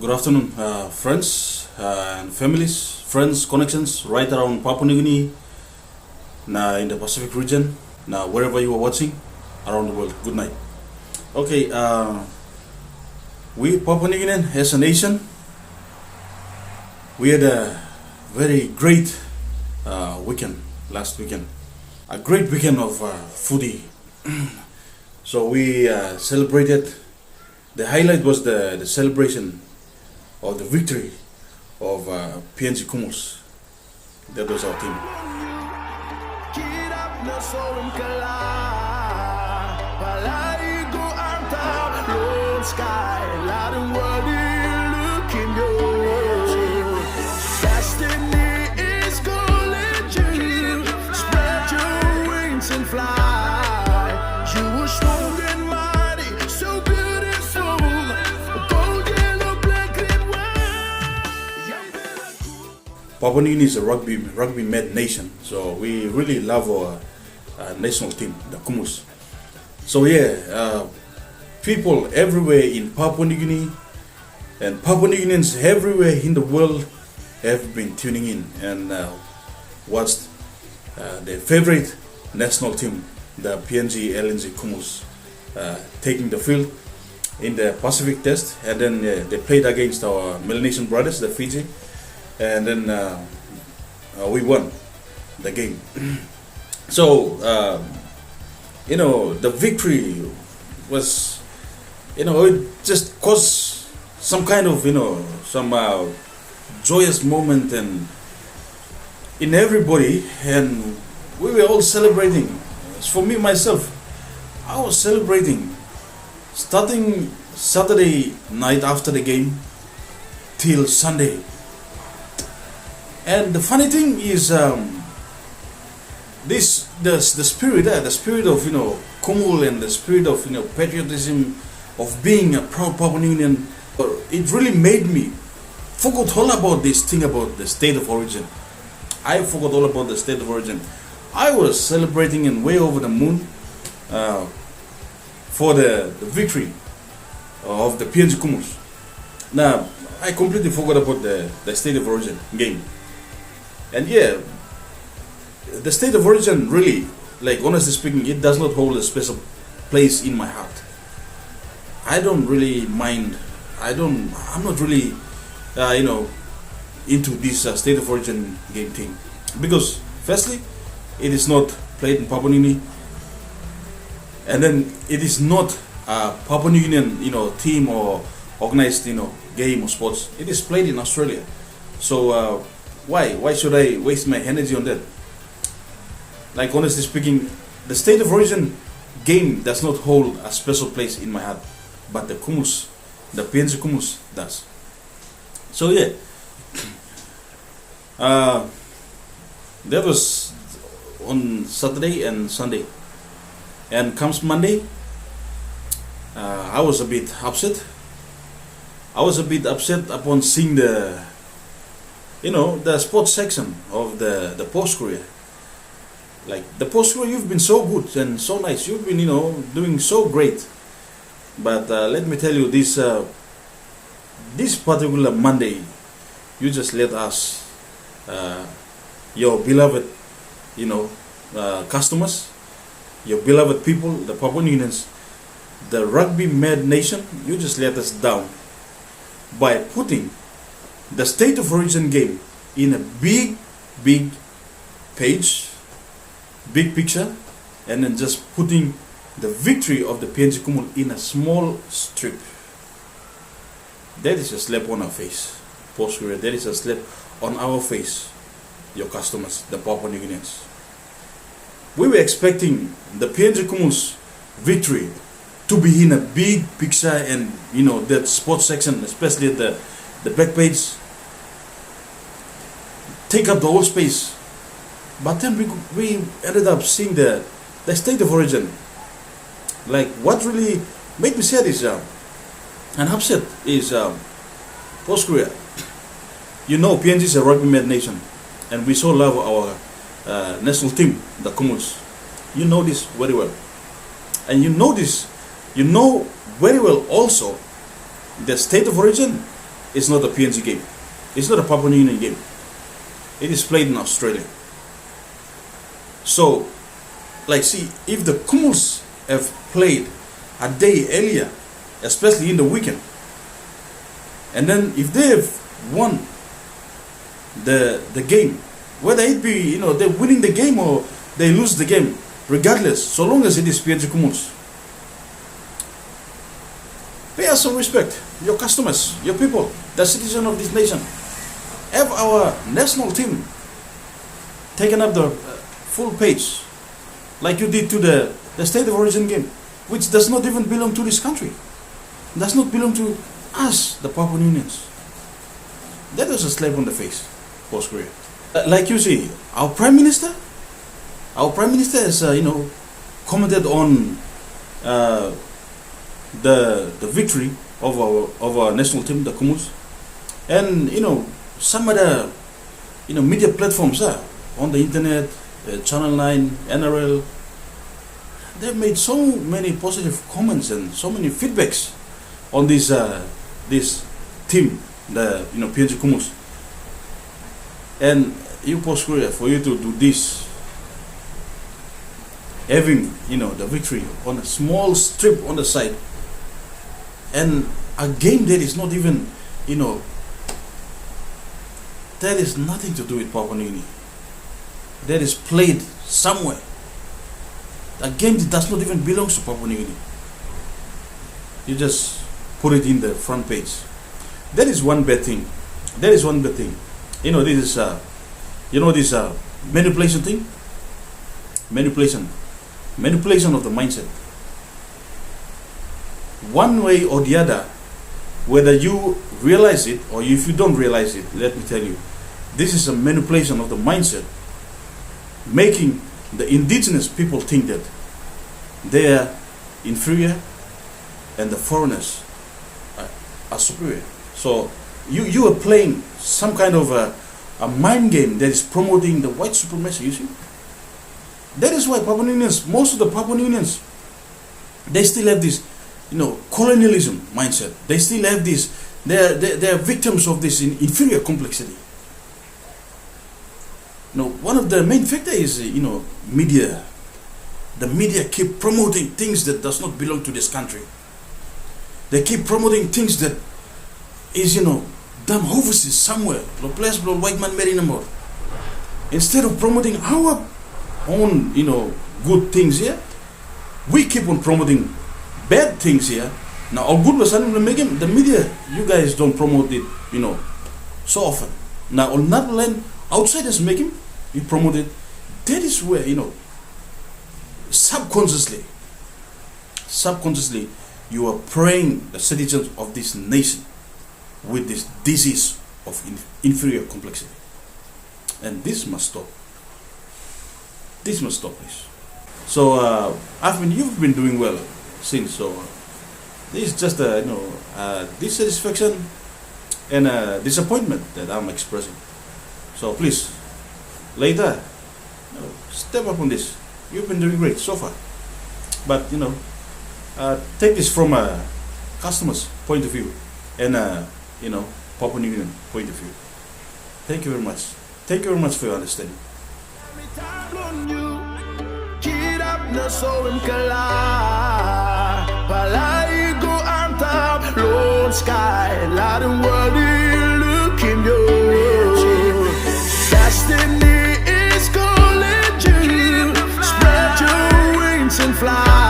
Good afternoon, friends and families, friends, connections right around Papua New Guinea, now in the Pacific region, now wherever you are watching around the world. Good night. Okay, we Papua New Guinean as a nation, we had a very great weekend last weekend, a great weekend of foodie. So we celebrated. The highlight was the celebration of the victory of P.N.G. Kumus. That was our team. Papua New Guinea is a rugby mad nation, so we really love our national team, the Kumus. So yeah, people everywhere in Papua New Guinea and Papua New Guineans everywhere in the world have been tuning in and watched their favorite national team, the P.N.G. LNG Kumus, taking the field in the Pacific Test, and then they played against our Melanesian brothers, the Fiji. And then we won the game. So the victory was, it just caused some kind of some joyous moment and in everybody, and we were all celebrating. For me myself, I was celebrating starting Saturday night after the game till Sunday. And the funny thing is, the spirit of Kumul, and the spirit of patriotism, of being a proud Papua New Guinean, it really made me forget all about this thing about the state of origin. I forgot all about the state of origin. I was celebrating and way over the moon for the victory of the P.N.G. Kumus. Now I completely forgot about the state of origin game. And yeah, the state of origin really, like honestly speaking, it does not hold a special place in my heart. I don't really mind. I'm not really, into this state of origin game thing, because firstly, it is not played in Papua New Guinea, and then it is not a Papua New Guinean, team or organized, game or sports. It is played in Australia, so. Why should I waste my energy on that? Like honestly speaking, the state of origin game does not hold a special place in my heart, but the Kumus, the P.N.G. Kumus does. So yeah, that was on Saturday and Sunday, and comes Monday, I was a bit upset. I was a bit upset upon seeing the sports section of the Post Courier. Like the Post Courier, you've been so good and so nice. You've been, doing so great. But let me tell you, this particular Monday, you just let us, your beloved, customers, your beloved people, the Papua New Guineans, the rugby mad nation, you just let us down by putting the state of origin game in a big page, big picture, and then just putting the victory of the P.N.G. Kumul in a small strip. That is a slap on our face, Post Courier. That is a slap on our face, your customers, the Papua New Guineans. We were expecting the P.N.G. Kumul's victory to be in a big picture, and that sports section, especially the back page, take up the whole space. But then we ended up seeing the state of origin. Like what really made me sad is and upset is Post Courier. P.N.G. is a rugby mad nation, and we so love our national team, the Kumus. You know this very well, and you know very well also the state of origin it's not a P.N.G game. It's not a Papua New Guinea game. It is played in Australia. So, like, see, if the Kumus have played a day earlier, especially in the weekend, and then if they have won the game, whether it be, they're winning the game or they lose the game, regardless, so long as it is P.N.G Kumus, pay us some respect. Your customers, your people, the citizens of this nation, have our national team taken up the full page, like you did to the state of origin game, which does not even belong to this country, does not belong to us, the Papua Unions. That was a slap on the face, Post Courier. Like you see, our Prime Minister has, commented on the victory of our national team, the Kumus, and some other media platforms on the internet, Channel 9, NRL. They've made so many positive comments and so many feedbacks on this team, the P.N.G Kumus. And you, Post Courier, for you to do this, having the victory on a small strip on the side, and a game that is not even that is nothing to do with Papua New Guinea, that is played somewhere, a game that does not even belong to Papua New Guinea, you just put it in the front page. That is one bad thing. This is this manipulation thing, manipulation of the mindset, one way or the other, whether you realize it or if you don't realize it. Let me tell you, this is a manipulation of the mindset, making the indigenous people think that they are inferior and the foreigners are superior. So you are playing some kind of a mind game that is promoting the white supremacy, you see. That is why Papua New Guineans, most of the Papua New Guineans, they still have this colonialism mindset. They still have this, they are victims of this inferior complexity. One of the main factors is media. The media keep promoting things that does not belong to this country. They keep promoting things that is done overseas somewhere, the place where white man made in more. Instead of promoting our own good things here, we keep on promoting bad things here. Now, all good was the media, you guys don't promote it, so often. Now, on another land, outsiders make him, you promote it. That is where, subconsciously, you are preying the citizens of this nation with this disease of inferior complexity. And this must stop. This must stop, please. So, you've been doing well since, so this is just dissatisfaction and disappointment that I'm expressing. So please, later, step up on this. You've been doing great so far, but take this from a customer's point of view and Papua New Guinea point of view. Thank you very much. Thank you very much for your understanding. Destiny is calling you. Spread your wings and fly.